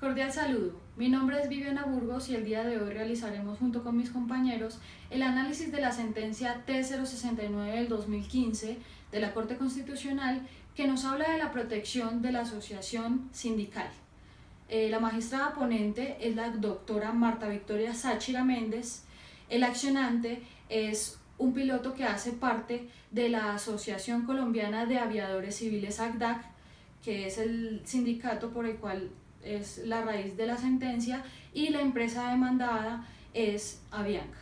Cordial saludo, mi nombre es Viviana Burgos y el día de hoy realizaremos junto con mis compañeros el análisis de la sentencia T069 del 2015 de la Corte Constitucional que nos habla de la protección de la asociación sindical. La magistrada ponente es la doctora Marta Victoria Sáchira Méndez. El accionante es un piloto que hace parte de la Asociación Colombiana de Aviadores Civiles ACDAC, que es el sindicato por el cual es la raíz de la sentencia, y la empresa demandada es Avianca.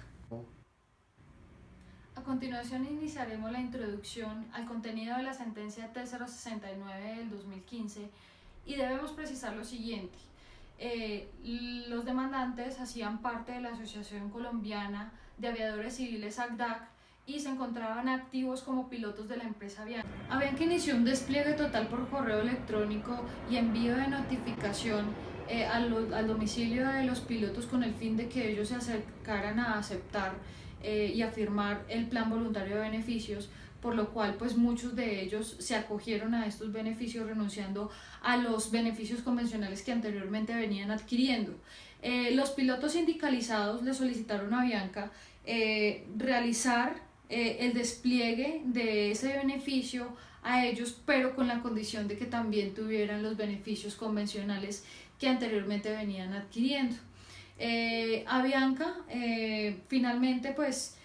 A continuación iniciaremos la introducción al contenido de la sentencia T069 del 2015 y debemos precisar lo siguiente. Los demandantes hacían parte de la Asociación Colombiana de Aviadores Civiles ACDAC y se encontraban activos como pilotos de la empresa Avianca. Avianca inició un despliegue total por correo electrónico y envío de notificación al domicilio de los pilotos con el fin de que ellos se acercaran a aceptar y a firmar el plan voluntario de beneficios, por lo cual pues muchos de ellos se acogieron a estos beneficios renunciando a los beneficios convencionales que anteriormente venían adquiriendo. Los pilotos sindicalizados le solicitaron a Avianca realizar el despliegue de ese beneficio a ellos, pero con la condición de que también tuvieran los beneficios convencionales que anteriormente venían adquiriendo. Avianca finalmente pues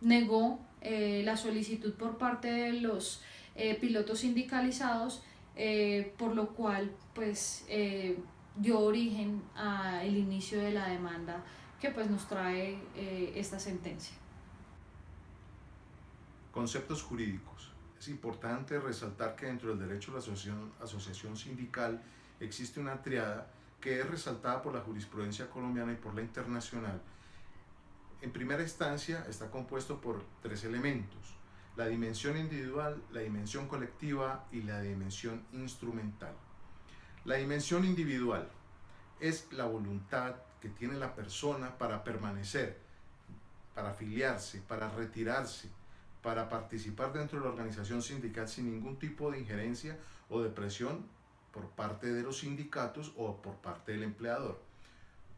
negó la solicitud por parte de los pilotos sindicalizados, por lo cual pues dio origen al inicio de la demanda que pues nos trae esta sentencia. Conceptos jurídicos. Es importante resaltar que dentro del derecho a la asociación sindical existe una triada que es resaltada por la jurisprudencia colombiana y por la internacional. En primera instancia está compuesto por tres elementos: la dimensión individual, la dimensión colectiva y la dimensión instrumental. La dimensión individual es la voluntad que tiene la persona para permanecer, para afiliarse, para retirarse, para participar dentro de la organización sindical sin ningún tipo de injerencia o de presión por parte de los sindicatos o por parte del empleador.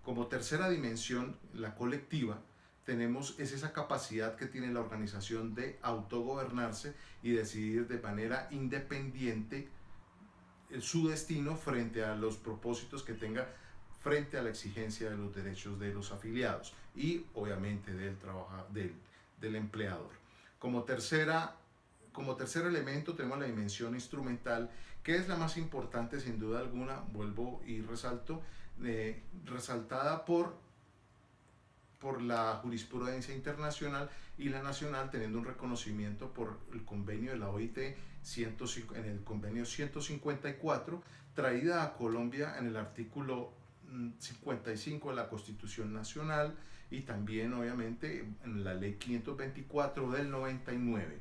Como tercera dimensión, la colectiva, tenemos esa capacidad que tiene la organización de autogobernarse y decidir de manera independiente su destino frente a los propósitos que tenga, frente a la exigencia de los derechos de los afiliados y obviamente del empleador. Como tercer elemento tenemos la dimensión instrumental, que es la más importante sin duda alguna, vuelvo y resalto, resaltada por la jurisprudencia internacional y la nacional, teniendo un reconocimiento por el convenio de la OIT en el convenio 154, traída a Colombia en el artículo 55 de la Constitución Nacional y también obviamente en la ley 524 del 99.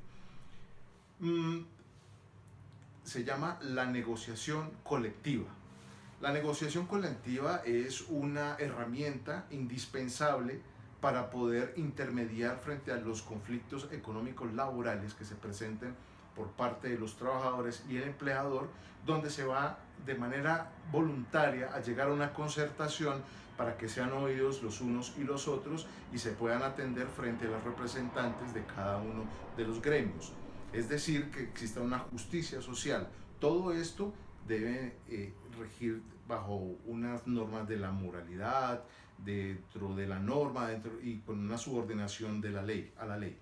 Se llama la negociación colectiva. La negociación colectiva es una herramienta indispensable para poder intermediar frente a los conflictos económicos laborales que se presenten por parte de los trabajadores y el empleador, donde se va de manera voluntaria a llegar a una concertación para que sean oídos los unos y los otros y se puedan atender frente a los representantes de cada uno de los gremios. Es decir, que exista una justicia social. Todo esto debe regir bajo unas normas de la moralidad, dentro de la norma y con una subordinación de a la ley.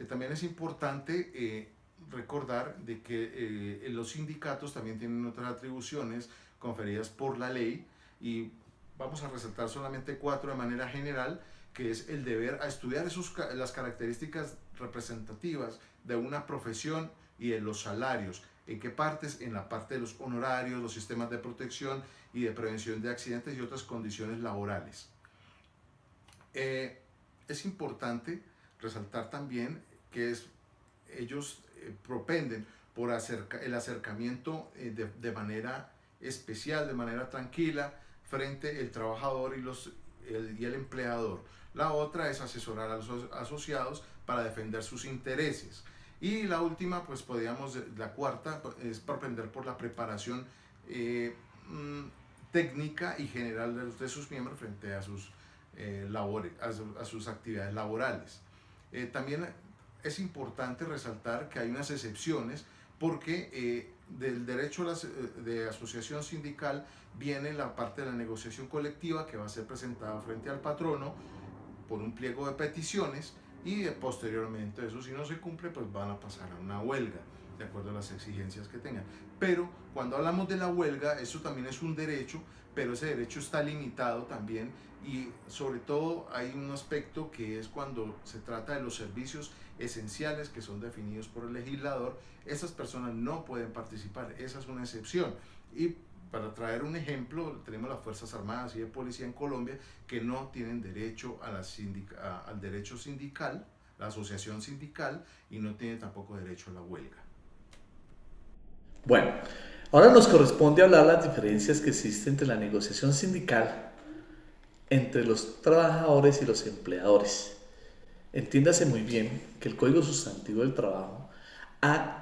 También es importante recordar de que los sindicatos también tienen otras atribuciones conferidas por la ley y vamos a resaltar solamente 4 de manera general, que es el deber a estudiar las características representativas de una profesión y de los salarios. ¿En qué partes? En la parte de los honorarios, los sistemas de protección y de prevención de accidentes y otras condiciones laborales. Es importante resaltar también que ellos propenden por el acercamiento de manera especial, de manera tranquila, frente al trabajador y el empleador. La otra es asesorar a los asociados para defender sus intereses. Y la última, pues la cuarta, es propender por la preparación técnica y general de sus miembros frente a sus labores, a sus actividades laborales. También es importante resaltar que hay unas excepciones porque del derecho de asociación sindical viene la parte de la negociación colectiva que va a ser presentada frente al patrono por un pliego de peticiones y posteriormente eso, si no se cumple, pues van a pasar a una huelga de acuerdo a las exigencias que tengan. Pero cuando hablamos de la huelga, eso también es un derecho, pero ese derecho está limitado también y sobre todo hay un aspecto que es cuando se trata de los servicios esenciales que son definidos por el legislador, esas personas no pueden participar, esa es una excepción. Y para traer un ejemplo, tenemos las Fuerzas Armadas y de Policía en Colombia que no tienen derecho al derecho sindical, la asociación sindical, y no tienen tampoco derecho a la huelga. Bueno, ahora nos corresponde hablar las diferencias que existen entre la negociación sindical entre los trabajadores y los empleadores. Entiéndase muy bien que el Código Sustantivo del Trabajo ha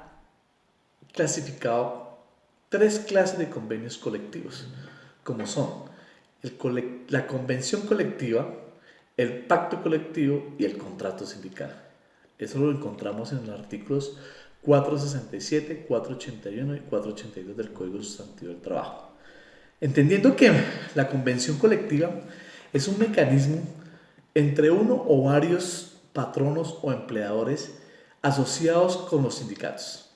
clasificado tres clases de convenios colectivos, como son la convención colectiva, el pacto colectivo y el contrato sindical. Eso lo encontramos en los artículos 467, 481 y 482 del Código Sustantivo del Trabajo. Entendiendo que la convención colectiva es un mecanismo entre uno o varios patronos o empleadores asociados con los sindicatos.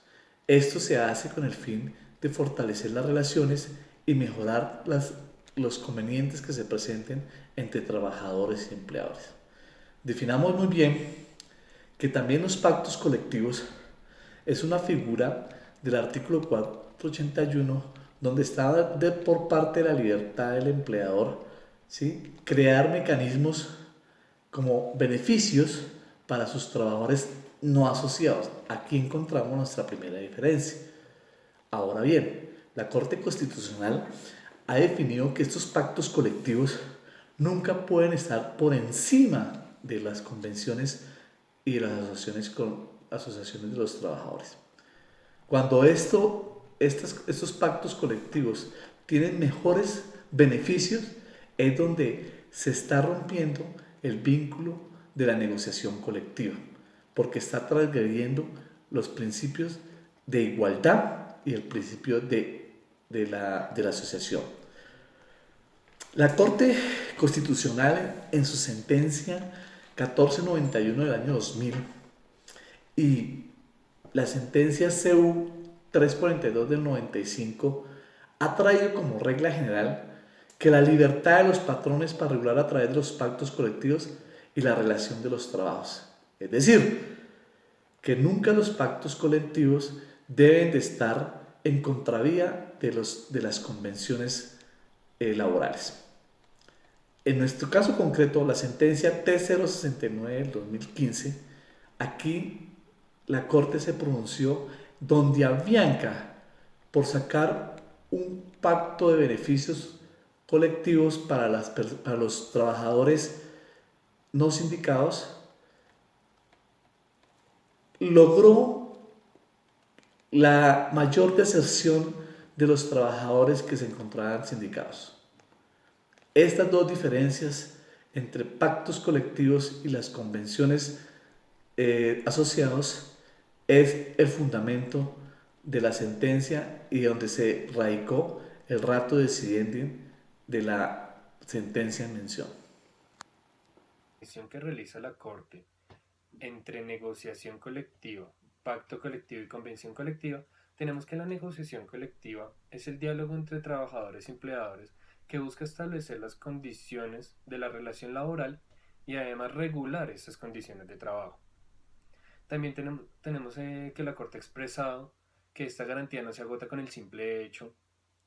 Esto se hace con el fin de fortalecer las relaciones y mejorar los convenientes que se presenten entre trabajadores y empleadores. Definamos muy bien que también los pactos colectivos es una figura del artículo 481 donde está por parte de la libertad del empleador, ¿sí?, crear mecanismos como beneficios para sus trabajadores no asociados. Aquí encontramos nuestra primera diferencia. Ahora bien, la Corte Constitucional ha definido que estos pactos colectivos nunca pueden estar por encima de las convenciones y de las asociaciones de los trabajadores. Cuando estos pactos colectivos tienen mejores beneficios, es donde se está rompiendo el vínculo de la negociación colectiva, porque está transgrediendo los principios de igualdad y el principio de la asociación. La Corte Constitucional, en su sentencia 1491 del año 2000 y la sentencia CU 342 del 95, ha traído como regla general que la libertad de los patrones para regular a través de los pactos colectivos y la relación de los trabajos. Es decir, que nunca los pactos colectivos deben de estar en contravía de las convenciones laborales. En nuestro caso concreto, la sentencia T069 del 2015, aquí la Corte se pronunció donde avianca por sacar un pacto de beneficios colectivos para los trabajadores no sindicados, logró la mayor deserción de los trabajadores que se encontraban sindicados. Estas dos diferencias entre pactos colectivos y las convenciones asociados es el fundamento de la sentencia y donde se radicó el rato decidendi de la sentencia en mención. La distinción que realiza la Corte entre negociación colectiva, pacto colectivo y convención colectiva, tenemos que la negociación colectiva es el diálogo entre trabajadores y empleadores que busca establecer las condiciones de la relación laboral y además regular esas condiciones de trabajo. También tenemos que la Corte ha expresado que esta garantía no se agota con el simple hecho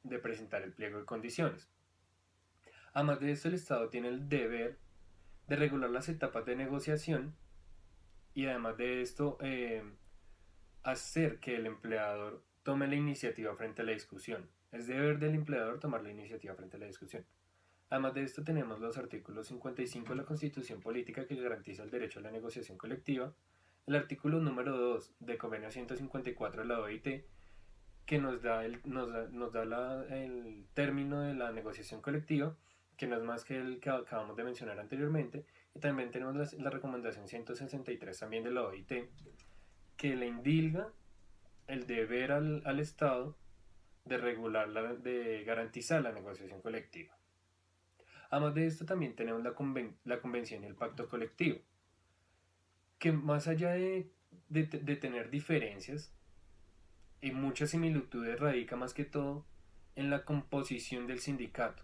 de presentar el pliego de condiciones. Además de esto, el Estado tiene el deber de regular las etapas de negociación y además de esto hacer que el empleador tome la iniciativa frente a la discusión. Es deber del empleador tomar la iniciativa frente a la discusión. Además de esto tenemos los artículos 55 de la Constitución Política que garantiza el derecho a la negociación colectiva, el artículo número 2 del convenio 154 de la OIT que nos da el término de la negociación colectiva, que no es más que el que acabamos de mencionar anteriormente, y también tenemos la recomendación 163 también de la OIT, que le indilga el deber al Estado de de garantizar la negociación colectiva. Además de esto también tenemos la convención y el pacto colectivo, que más allá de tener diferencias y muchas similitudes, radica más que todo en la composición del sindicato.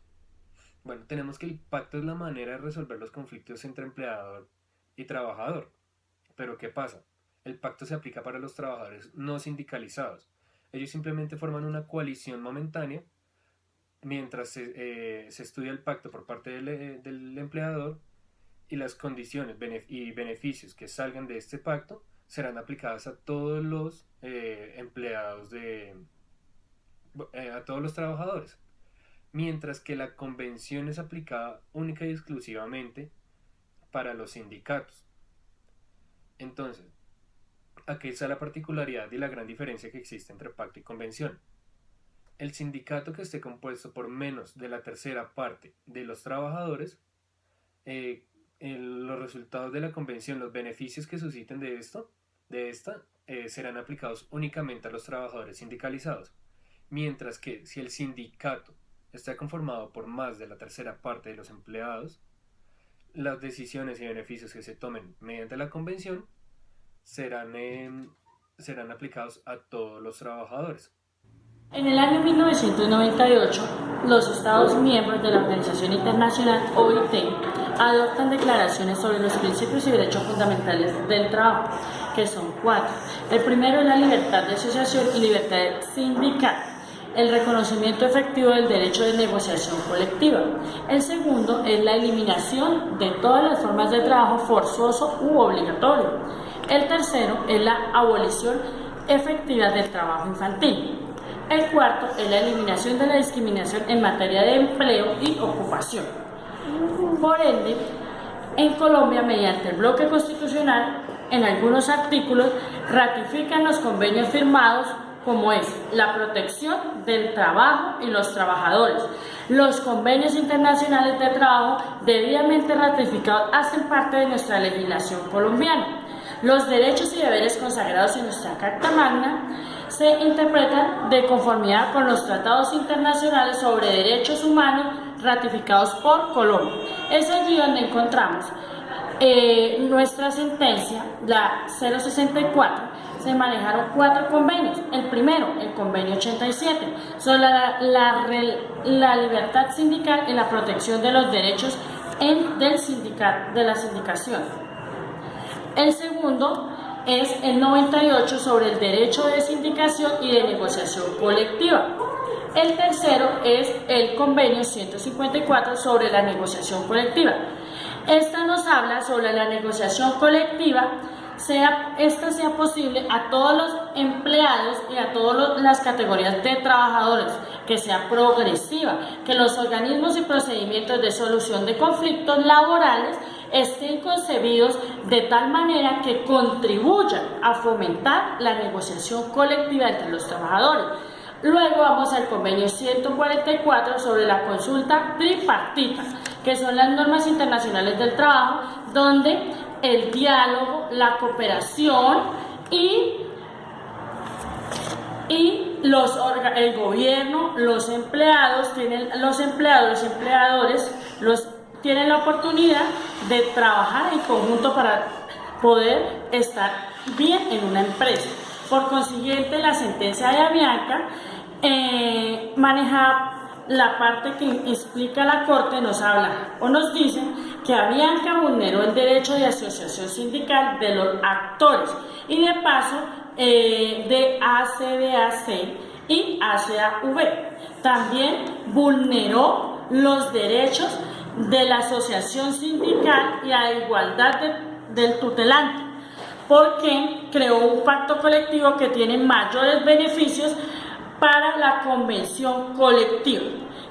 Bueno, tenemos que el pacto es la manera de resolver los conflictos entre empleador y trabajador. Pero ¿qué pasa? El pacto se aplica para los trabajadores no sindicalizados. Ellos simplemente forman una coalición momentánea mientras se estudia el pacto por parte del empleador, y las condiciones y beneficios que salgan de este pacto serán aplicadas a todos los empleados, a todos los trabajadores. Mientras que la convención es aplicada única y exclusivamente para los sindicatos. Entonces, aquí está la particularidad y la gran diferencia que existe entre pacto y convención. El sindicato que esté compuesto por menos de la tercera parte de los trabajadores, los resultados de la convención, los beneficios que susciten de esta, serán aplicados únicamente a los trabajadores sindicalizados. Mientras que si el sindicato está conformado por más de la tercera parte de los empleados, las decisiones y beneficios que se tomen mediante la convención serán aplicados a todos los trabajadores. En el año 1998, los Estados miembros de la Organización Internacional OIT adoptan declaraciones sobre los principios y derechos fundamentales del trabajo, que son 4. El primero es la libertad de asociación y libertad sindical. El reconocimiento efectivo del derecho de negociación colectiva. El segundo es la eliminación de todas las formas de trabajo forzoso u obligatorio. El tercero es la abolición efectiva del trabajo infantil. El cuarto es la eliminación de la discriminación en materia de empleo y ocupación. Por ende, en Colombia, mediante el bloque constitucional, en algunos artículos ratifican los convenios firmados, como es la protección del trabajo y los trabajadores. Los convenios internacionales de trabajo debidamente ratificados hacen parte de nuestra legislación colombiana. Los derechos y deberes consagrados en nuestra Carta Magna se interpretan de conformidad con los tratados internacionales sobre derechos humanos ratificados por Colombia. Es allí donde encontramos nuestra sentencia, la 064, se manejaron 4 convenios. El primero, el convenio 87, sobre la libertad sindical y la protección de los derechos de la sindicación. El segundo es el 98 sobre el derecho de sindicación y de negociación colectiva. El tercero es el convenio 154 sobre la negociación colectiva. Esta nos habla sobre la negociación colectiva, esta sea posible a todos los empleados y a todas las categorías de trabajadores, que sea progresiva, que los organismos y procedimientos de solución de conflictos laborales estén concebidos de tal manera que contribuyan a fomentar la negociación colectiva entre los trabajadores. Luego vamos al convenio 144 sobre la consulta tripartita, que son las normas internacionales del trabajo, donde el diálogo, la cooperación y el gobierno, los empleadores tienen la oportunidad de trabajar en conjunto para poder estar bien en una empresa. Por consiguiente, la sentencia de Avianca maneja la parte que explica la Corte, nos habla o nos dice que Avianca vulneró el derecho de asociación sindical de los actores y de paso de ACDAC y ACAV. También vulneró los derechos de la asociación sindical y a igualdad del tutelante, porque creó un pacto colectivo que tiene mayores beneficios para la convención colectiva.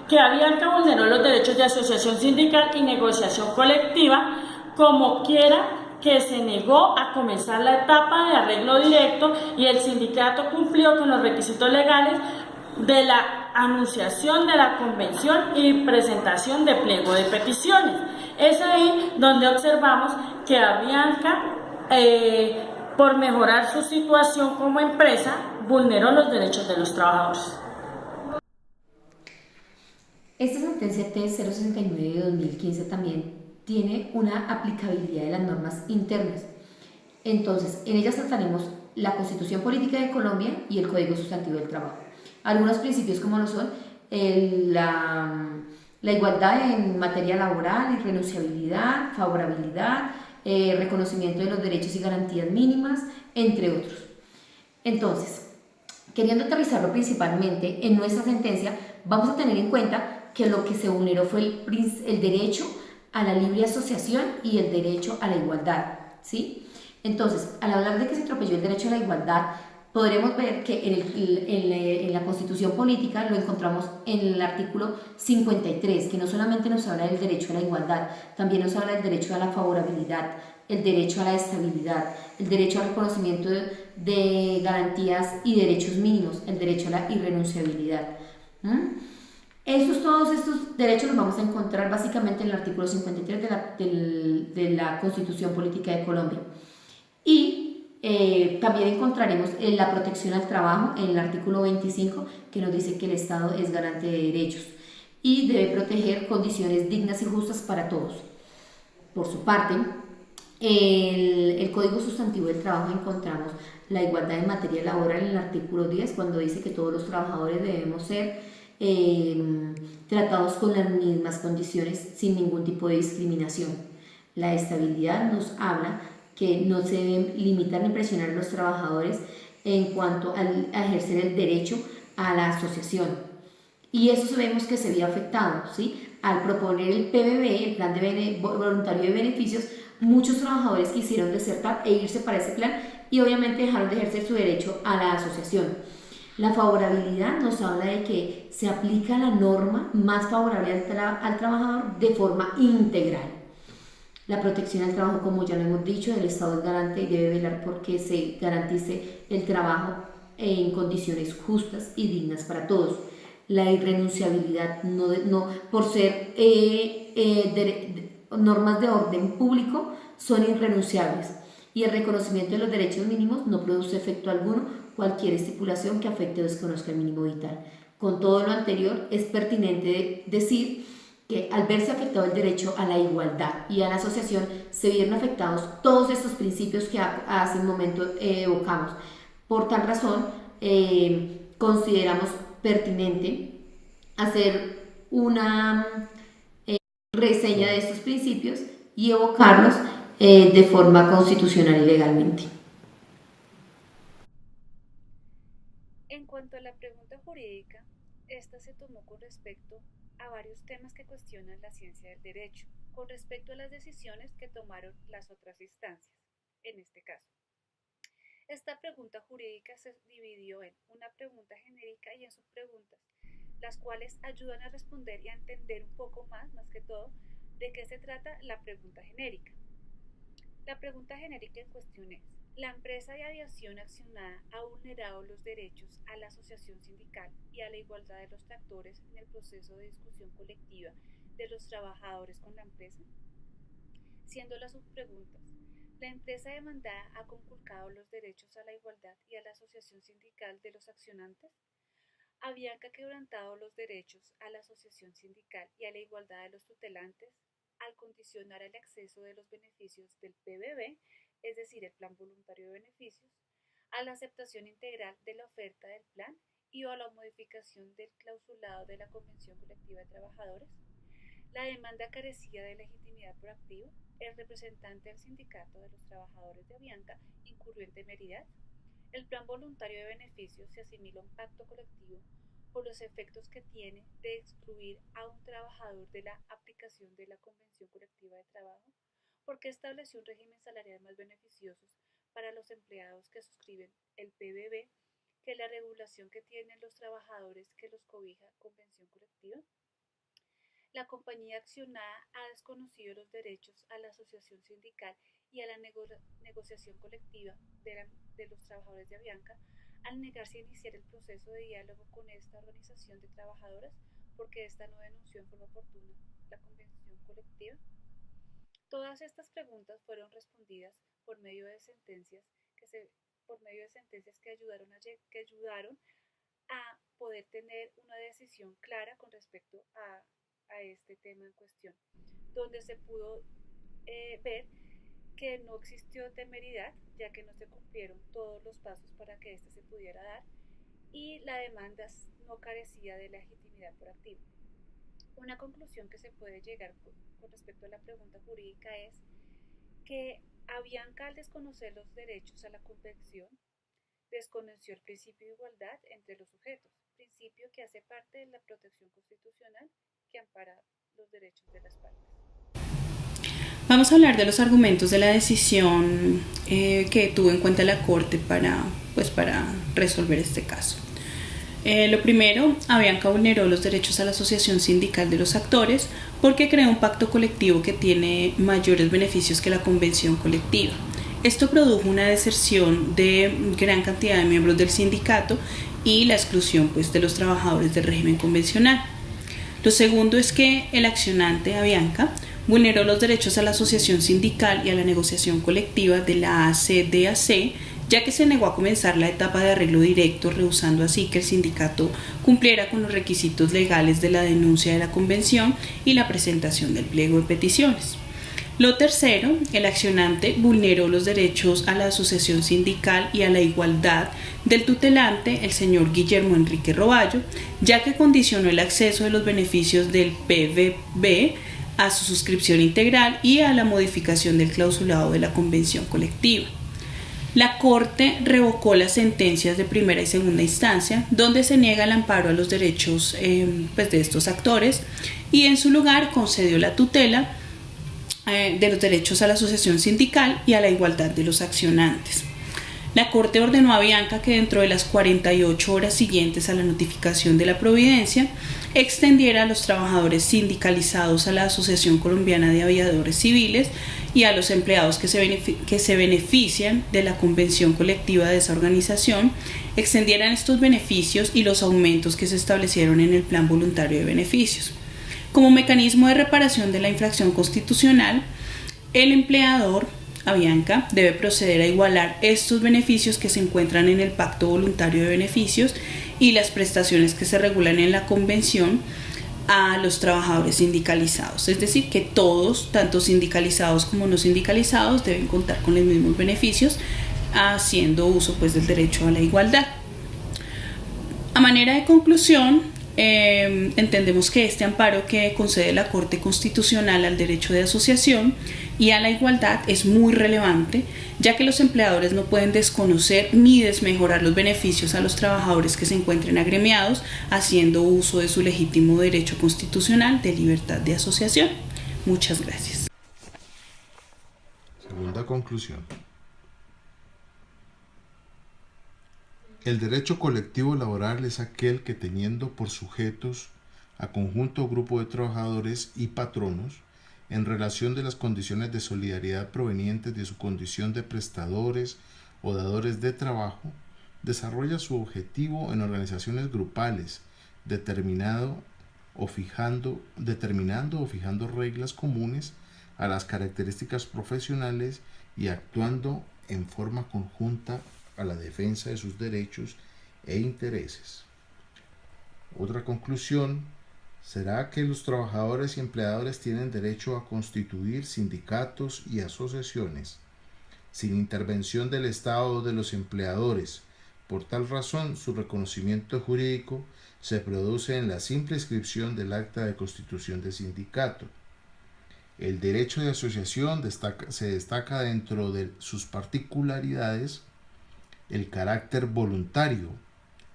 Que Avianca vulneró los derechos de asociación sindical y negociación colectiva, como quiera que se negó a comenzar la etapa de arreglo directo y el sindicato cumplió con los requisitos legales de la anunciación de la convención y presentación de pliego de peticiones. Es ahí donde observamos que Avianca, por mejorar su situación como empresa, vulneró los derechos de los trabajadores. Esta sentencia T069 de 2015 también tiene una aplicabilidad de las normas internas. Entonces, en ellas trataremos la Constitución Política de Colombia y el Código Sustantivo del Trabajo. Algunos principios como lo son la igualdad en materia laboral, irrenunciabilidad, favorabilidad, reconocimiento de los derechos y garantías mínimas, entre otros. Entonces, queriendo aterrizarlo principalmente en nuestra sentencia, vamos a tener en cuenta que lo que se vulneró fue el derecho a la libre asociación y el derecho a la igualdad, ¿sí? Entonces, al hablar de que se atropelló el derecho a la igualdad, podremos ver que en la Constitución Política lo encontramos en el artículo 53, que no solamente nos habla del derecho a la igualdad, también nos habla del derecho a la favorabilidad, el derecho a la estabilidad, el derecho al reconocimiento de garantías y derechos mínimos, el derecho a la irrenunciabilidad. Todos estos derechos los vamos a encontrar básicamente en el artículo 53 de la Constitución Política de Colombia. Y también encontraremos la protección al trabajo en el artículo 25, que nos dice que el Estado es garante de derechos y debe proteger condiciones dignas y justas para todos. Por su parte, el Código Sustantivo del Trabajo encontramos la igualdad en materia laboral en el artículo 10, cuando dice que todos los trabajadores debemos ser tratados con las mismas condiciones sin ningún tipo de discriminación. La estabilidad nos habla que no se deben limitar ni presionar a los trabajadores en cuanto a ejercer el derecho a la asociación. Y eso sabemos que se vio afectado, ¿sí? Al proponer el PBB, el Plan Voluntario de Beneficios, muchos trabajadores quisieron desertar e irse para ese plan y obviamente dejaron de ejercer su derecho a la asociación. La favorabilidad nos habla de que se aplica la norma más favorable al trabajador de forma integral. La protección al trabajo, como ya lo hemos dicho, el Estado es garante y debe velar porque se garantice el trabajo en condiciones justas y dignas para todos. La irrenunciabilidad, no por ser normas de orden público, son irrenunciables. Y el reconocimiento de los derechos mínimos no produce efecto alguno cualquier estipulación que afecte o desconozca el mínimo vital. Con todo lo anterior, es pertinente decir que al verse afectado el derecho a la igualdad y a la asociación, se vieron afectados todos estos principios que hace un momento evocamos. Por tal razón, consideramos pertinente hacer una reseña de estos principios y evocarlos de forma constitucional y legalmente. En cuanto a la pregunta jurídica, esta se tomó con respecto a varios temas que cuestionan la ciencia del derecho, con respecto a las decisiones que tomaron las otras instancias, en este caso. Esta pregunta jurídica se dividió en una pregunta genérica y en subpreguntas, las cuales ayudan a responder y a entender un poco más que todo, de qué se trata la pregunta genérica. La pregunta genérica en cuestión es: ¿la empresa de aviación accionada ha vulnerado los derechos a la asociación sindical y a la igualdad de los tractores en el proceso de discusión colectiva de los trabajadores con la empresa? Siendo las subpreguntas: ¿la empresa demandada ha conculcado los derechos a la igualdad y a la asociación sindical de los accionantes? ¿Avianca quebrantado los derechos a la asociación sindical y a la igualdad de los tutelantes al condicionar el acceso de los beneficios del PBB, es decir, el Plan Voluntario de Beneficios, a la aceptación integral de la oferta del plan y o a la modificación del clausulado de la Convención Colectiva de Trabajadores? La demanda carecía de legitimidad proactiva. El representante del sindicato de los trabajadores de Avianca incurrió en temeridad. El Plan Voluntario de Beneficios se asimila a un pacto colectivo por los efectos que tiene de excluir a un trabajador de la aplicación de la Convención Colectiva de Trabajo, porque estableció un régimen salarial más beneficioso para los empleados que suscriben el PBB que la regulación que tienen los trabajadores que los cobija Convención Colectiva. La compañía accionada ha desconocido los derechos a la asociación sindical y a la negociación colectiva de los trabajadores de Avianca al negarse a iniciar el proceso de diálogo con esta organización de trabajadoras porque ésta no denunció en forma oportuna la convención colectiva. Todas estas preguntas fueron respondidas por medio de sentencias que ayudaron a poder tener una decisión clara con respecto a este tema en cuestión, donde se pudo ver que no existió temeridad, ya que no se cumplieron todos los pasos para que éste se pudiera dar, y la demanda no carecía de legitimidad por activo. Una conclusión que se puede llegar con respecto a la pregunta jurídica es que Avianca, al desconocer los derechos a la convención, desconoció el principio de igualdad entre los sujetos, principio que hace parte de la protección constitucional que ampara los derechos de las partes. Vamos a hablar de los argumentos de la decisión que tuvo en cuenta la Corte para resolver este caso. Lo primero, Avianca vulneró los derechos a la asociación sindical de los actores porque creó un pacto colectivo que tiene mayores beneficios que la convención colectiva. Esto produjo una deserción de gran cantidad de miembros del sindicato y la exclusión de los trabajadores del régimen convencional. Lo segundo es que el accionante Avianca vulneró los derechos a la asociación sindical y a la negociación colectiva de la ACDAC, ya que se negó a comenzar la etapa de arreglo directo, rehusando así que el sindicato cumpliera con los requisitos legales de la denuncia de la convención y la presentación del pliego de peticiones. Lo tercero, el accionante vulneró los derechos a la asociación sindical y a la igualdad del tutelante, el señor Guillermo Enrique Roballo, ya que condicionó el acceso de los beneficios del PVB a su suscripción integral y a la modificación del clausulado de la convención colectiva. La Corte revocó las sentencias de primera y segunda instancia, donde se niega el amparo a los derechos de estos actores, y en su lugar concedió la tutela de los derechos a la asociación sindical y a la igualdad de los accionantes. La Corte ordenó a Avianca que dentro de las 48 horas siguientes a la notificación de la providencia extendiera a los trabajadores sindicalizados a la Asociación Colombiana de Aviadores Civiles y a los empleados que se benefician de la convención colectiva de esa organización, extendieran estos beneficios y los aumentos que se establecieron en el Plan Voluntario de Beneficios. Como mecanismo de reparación de la infracción constitucional, el empleador Avianca debe proceder a igualar estos beneficios que se encuentran en el Pacto Voluntario de Beneficios y las prestaciones que se regulan en la Convención a los trabajadores sindicalizados. Es decir, que todos, tanto sindicalizados como no sindicalizados, deben contar con los mismos beneficios, haciendo uso del derecho a la igualdad. A manera de conclusión, entendemos que este amparo que concede la Corte Constitucional al derecho de asociación y a la igualdad es muy relevante, ya que los empleadores no pueden desconocer ni desmejorar los beneficios a los trabajadores que se encuentren agremiados, haciendo uso de su legítimo derecho constitucional de libertad de asociación. Muchas gracias. Segunda conclusión. El derecho colectivo laboral es aquel que, teniendo por sujetos a conjunto o grupo de trabajadores y patronos, en relación de las condiciones de solidaridad provenientes de su condición de prestadores o dadores de trabajo, desarrolla su objetivo en organizaciones grupales, determinando o fijando reglas comunes a las características profesionales y actuando en forma conjunta a la defensa de sus derechos e intereses. Otra conclusión será que los trabajadores y empleadores tienen derecho a constituir sindicatos y asociaciones sin intervención del Estado o de los empleadores. Por tal razón, su reconocimiento jurídico se produce en la simple inscripción del acta de constitución de sindicato. El derecho de asociación se destaca dentro de sus particularidades el carácter voluntario,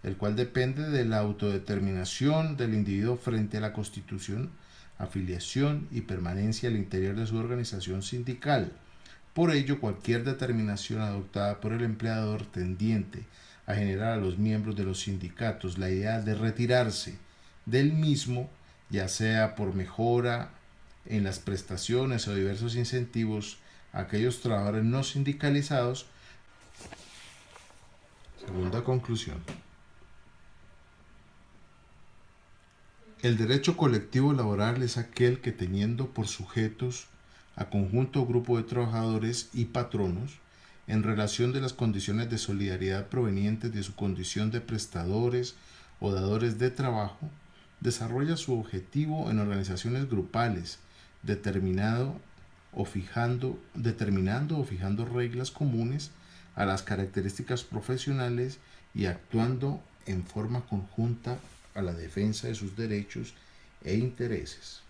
el cual depende de la autodeterminación del individuo frente a la constitución, afiliación y permanencia al interior de su organización sindical. Por ello, cualquier determinación adoptada por el empleador tendiente a generar a los miembros de los sindicatos la idea de retirarse del mismo ya sea por mejora en las prestaciones o diversos incentivos a aquellos trabajadores no sindicalizados. Segunda conclusión. El derecho colectivo laboral es aquel que, teniendo por sujetos a conjunto o grupo de trabajadores y patronos, en relación de las condiciones de solidaridad provenientes de su condición de prestadores o dadores de trabajo, desarrolla su objetivo en organizaciones grupales, determinando o fijando reglas comunes a las características profesionales y actuando en forma conjunta a la defensa de sus derechos e intereses.